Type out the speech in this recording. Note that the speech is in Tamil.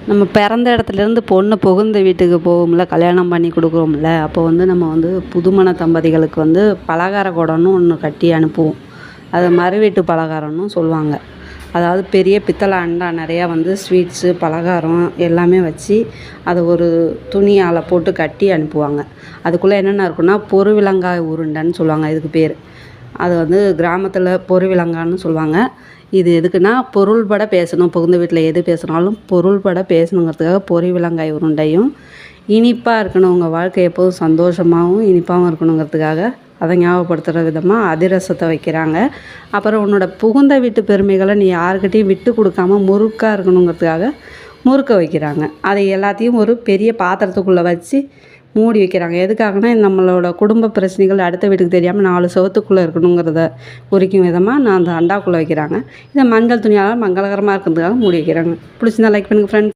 நம்ம பிறந்த இடத்துலேருந்து பொண்ணு புகுந்த வீட்டுக்கு போகும்ல, கல்யாணம் பண்ணி கொடுக்குறோம்ல, அப்போ வந்து நம்ம வந்து புதுமண தம்பதிகளுக்கு வந்து பலகார குடம்னு ஒன்று கட்டி அனுப்புவோம். அதை மறுவீட்டு பலகாரம்னு சொல்லுவாங்க. அதாவது பெரிய பித்தளை அண்டா நிறையா வந்து ஸ்வீட்ஸு, பலகாரம் எல்லாமே வச்சு அதை ஒரு துணியால் போட்டு கட்டி அனுப்புவாங்க. அதுக்குள்ளே என்னென்ன இருக்குன்னா, பொருவிலங்காய் உருண்டைன்னு சொல்லுவாங்க இதுக்கு பேர். அது வந்து கிராமத்தில் பொருவிலங்கான்னு சொல்லுவாங்க. இது எதுக்குன்னா, பொருள்பட பேசணும். புகுந்த வீட்டில் எது பேசுனாலும் பொருள்பட பேசணுங்கிறதுக்காக பொரிவிலங்காய் உருண்டையும், இனிப்பாக இருக்கணும், உங்கள் வாழ்க்கை எப்போதும் சந்தோஷமாகவும் இனிப்பாகவும் இருக்கணுங்கிறதுக்காக அதை ஞாபகப்படுத்துகிற விதமாக அதிரசத்தை வைக்கிறாங்க. அப்புறம் உன்னோட புகுந்த வீட்டு பெருமைகளை நீ யாருக்கிட்டையும் விட்டு கொடுக்காம முறுக்காக இருக்கணுங்கிறதுக்காக முறுக்க வைக்கிறாங்க. அதை எல்லாத்தையும் ஒரு பெரிய பாத்திரத்துக்குள்ளே வச்சு மூடி வைக்கிறாங்க. எதுக்காகனா, நம்மளோட குடும்ப பிரச்சனைகள் அடுத்த வீட்டுக்கு தெரியாமல் 4 செவத்துக்குள்ளே இருக்கணுங்கிறத குறிக்கும் விதமாக நான் அந்த அண்டாக்குள்ளே வைக்கிறாங்க. இதை மஞ்சள் துணியால் மங்களகரமாக இருக்கிறதுக்காக மூடி வைக்கிறாங்க. பிடிச்சிருந்தா லைக் பண்ணுங்கள் ஃப்ரெண்ட்ஸ்.